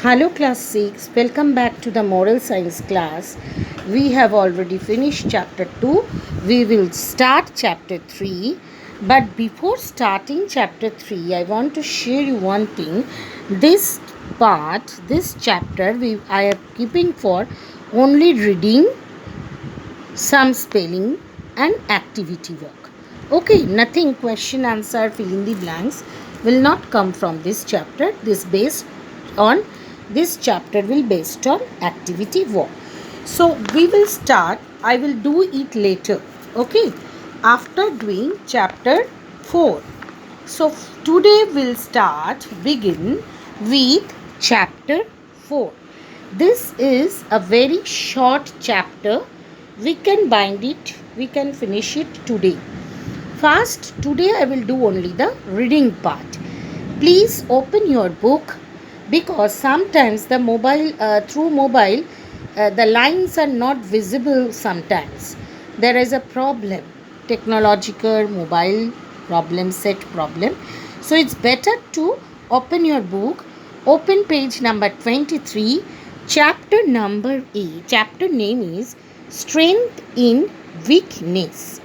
Hello class 6, welcome back to the moral science class. We have already finished chapter 2. We will start chapter 3. But before starting chapter 3, I want to share you one thing. This chapter, I am keeping for only reading, some spelling and activity work. Okay, nothing question, answer, fill in the blanks will not come from this chapter. This chapter will based on activity work. So we will start. I will do it later. Okay, after doing chapter 4. So today we'll begin with chapter 4. This is a very short chapter. We can bind it, we can finish it today. First, today I will do only the reading part. Please open your book because sometimes through mobile, the lines are not visible sometimes. There is a problem, technological mobile problem. So it's better to open your book, open page number 23, chapter number A. Chapter name is Strength in Weakness.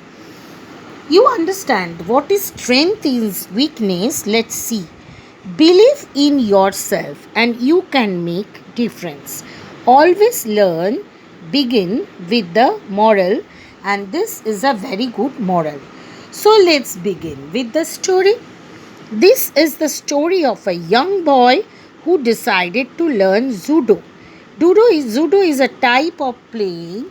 You understand what is strength is weakness? Let's see. Believe in yourself and you can make difference. Always learn, begin with the moral, and this is a very good moral. So let's begin with the story. This is the story of a young boy who decided to learn judo. Judo is a type of playing,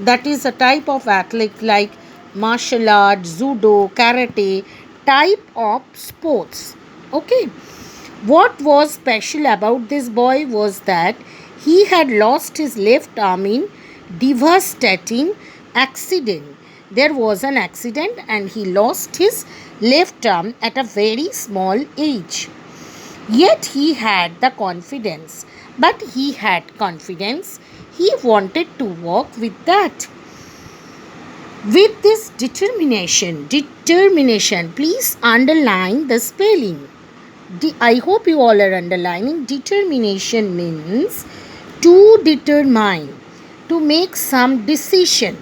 that is a type of athletic like martial art, judo, karate, type of sports. Okay. What was special about this boy was that he had lost his left arm in devastating accident. There was an accident and he lost his left arm at a very small age. Yet he had the confidence. But he had confidence. He wanted to work with that. With this determination, please underline the spelling. I hope you all are underlining. Determination means to determine, to make some decision.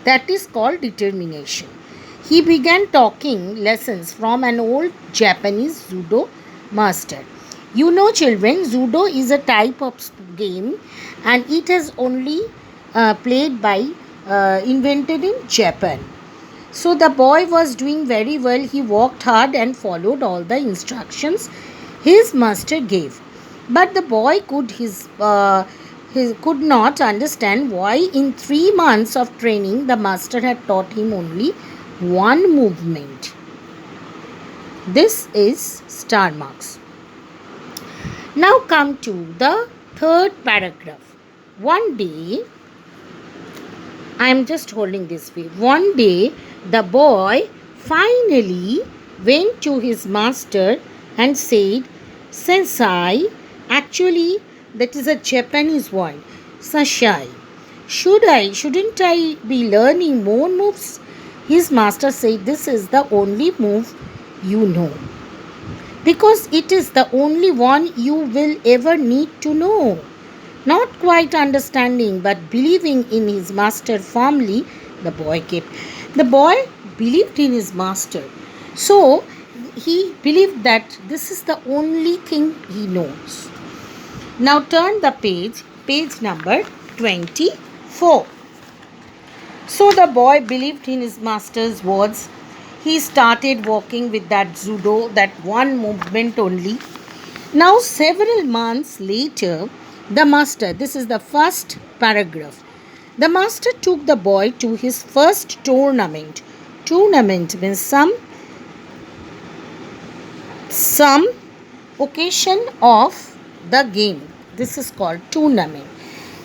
That is called determination. He began talking lessons from an old Japanese judo master. You know, children, judo is a type of game and it has only invented in Japan. So the boy was doing very well. He worked hard and followed all the instructions his master gave. But the boy he could not understand why in 3 months of training the master had taught him only one movement. This is star marks. Now come to the third paragraph. One day, I am just holding this way. One day, the boy finally went to his master and said, Sensei, actually, that is a Japanese word, Sashai. Shouldn't I be learning more moves? His master said, this is the only move you know. Because it is the only one you will ever need to know. Not quite understanding but believing in his master firmly, the boy kept. The boy believed in his master. So he believed that this is the only thing he knows. Now turn the page number 24. So the boy believed in his master's words. He started walking with that judo, that one movement only. Now several months later, the master, this is the first paragraph. The master took the boy to his first tournament. Tournament means some occasion of the game. This is called tournament.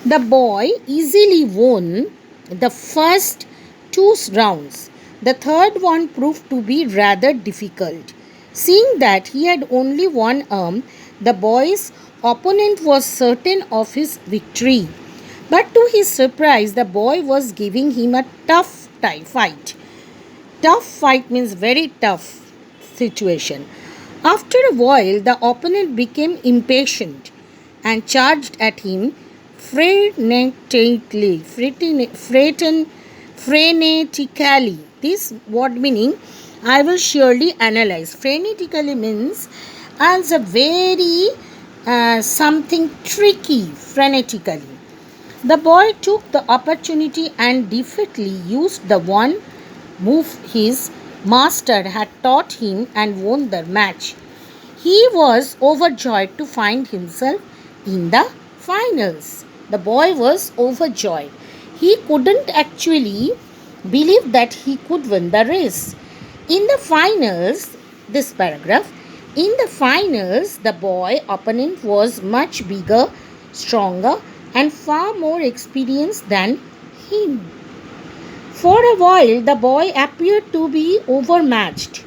The boy easily won the first 2 rounds. The third one proved to be rather difficult. Seeing that he had only one arm, the boy's opponent was certain of his victory. But to his surprise, the boy was giving him a tough fight. Tough fight means very tough situation. After a while, the opponent became impatient and charged at him frenetically. Frenetically. This word meaning I will surely analyze. Frenetically means as a very something tricky, frenetically. The boy took the opportunity and deftly used the one move his master had taught him and won the match. He was overjoyed to find himself in the finals. The boy was overjoyed. He couldn't actually believe that he could win the race. In the finals, this paragraph, in the finals, the boy opponent was much bigger, stronger, and far more experienced than him. For a while, the boy appeared to be overmatched.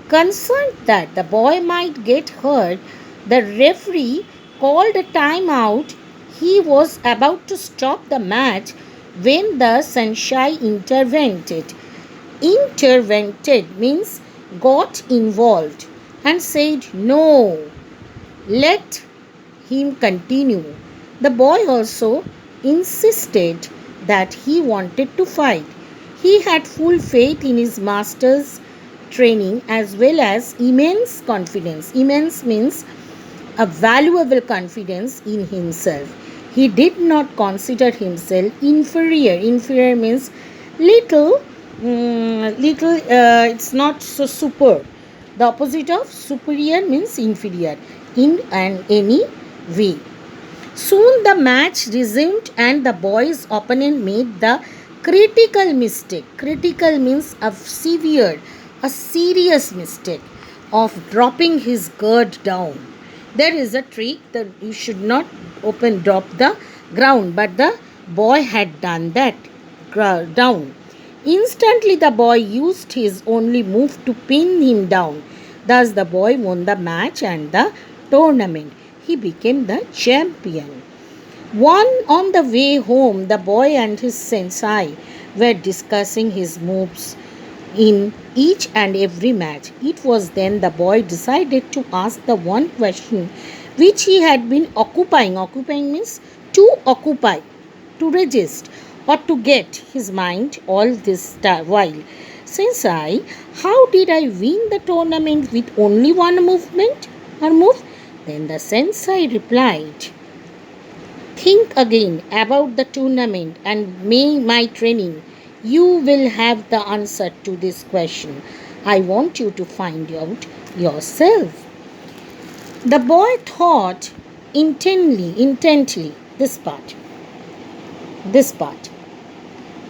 Concerned that the boy might get hurt, the referee called a timeout. He was about to stop the match when the sensei intervened. Intervened means got involved and said, "No, let him continue." The boy also insisted that he wanted to fight. He had full faith in his master's training as well as immense confidence. Immense means a valuable confidence in himself. He did not consider himself inferior. Inferior means little, it's not so super. The opposite of superior means inferior in any way. Soon the match resumed and the boy's opponent made the critical mistake. Critical means a serious mistake of dropping his guard down. There is a trick that you should not drop the ground, but the boy had done that down. Instantly the boy used his only move to pin him down. Thus the boy won the match and the tournament. He became the champion. On the way home, the boy and his sensei were discussing his moves in each and every match. It was then the boy decided to ask the one question which he had been occupying. Occupying means to occupy, to resist, or to get his mind all this while. Sensei, how did I win the tournament with only one movement or move? Then the sensei replied, think again about the tournament and my training. You will have the answer to this question. I want you to find out yourself. The boy thought intently. This part.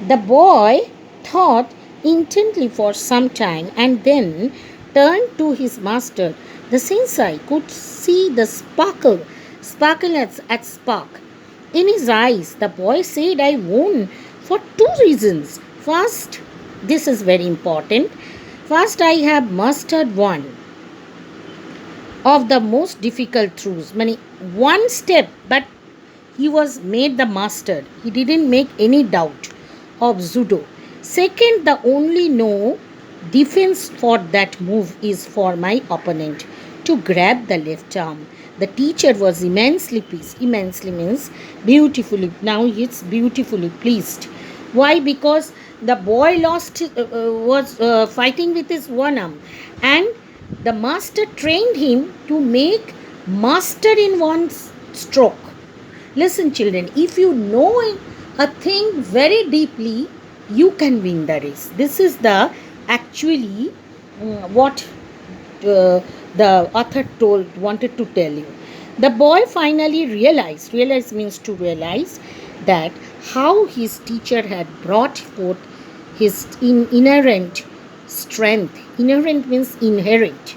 The boy thought intently for some time and then turned to his master. The sensei could see the sparkle at spark in his eyes. The boy said, I won for two reasons. First, this is very important. First, I have mastered one of the most difficult truths. One step, but he was made the master. He didn't make any doubt of judo. Second, the only no defense for that move is for my opponent to grab the left arm. The teacher was immensely pleased. Immensely means beautifully. Now it's beautifully pleased. Why? Because the boy was fighting with his one arm, and the master trained him to make master in one stroke. Listen, children, if you know a thing very deeply, you can win the race. This is the actually what the author wanted to tell you. The boy finally realized means to realize, that how his teacher had brought forth his inherent strength. Inherent means inherent.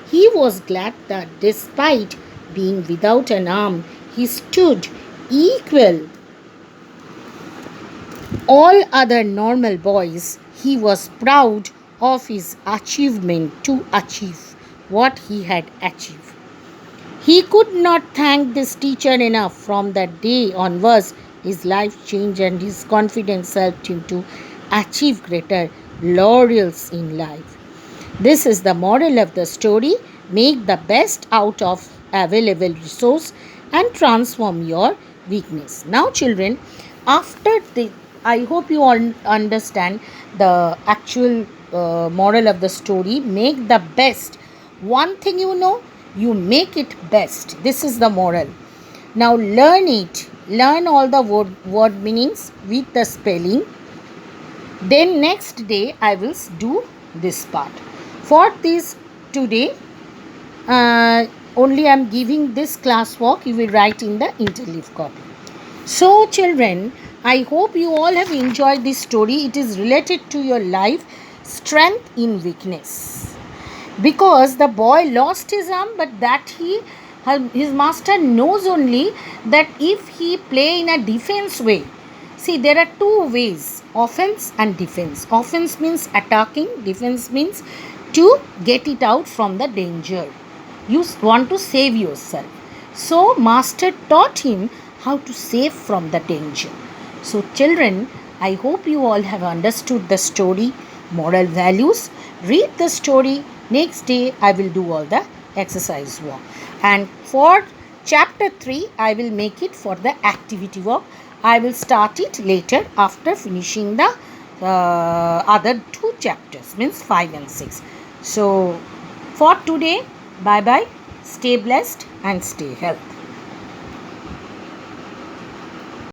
He was glad that despite being without an arm, he stood equal all other normal boys. He was proud of his achievement to achieve what he had achieved. He could not thank this teacher enough. From that day onwards, his life changed and his confidence helped him to achieve greater laurels in life. This is the moral of the story. Make the best out of available resource. and transform your weakness. Now, children, after the, I hope you all understand the actual moral of the story. Make the best. One thing you know, you make it best. This is the moral. Now learn it. Learn all the word meanings with the spelling. Then next day I will do this part. For this today, only I am giving this class work. You will write in the interleaf copy. So children, I hope you all have enjoyed this story. It is related to your life, strength in weakness. Because the boy lost his arm, but that his master knows only that if he play in a defense way. See, there are two ways, offense and defense. Offense means attacking, defense means to get it out from the danger. You want to save yourself. So master taught him how to save from the danger. So children, I hope you all have understood the story, moral values. Read the story. Next day I will do all the exercise work. And for chapter 3, I will make it for the activity work. I will start it later after finishing the other two chapters, means 5 and 6. So for today, bye bye. Stay blessed and stay healthy.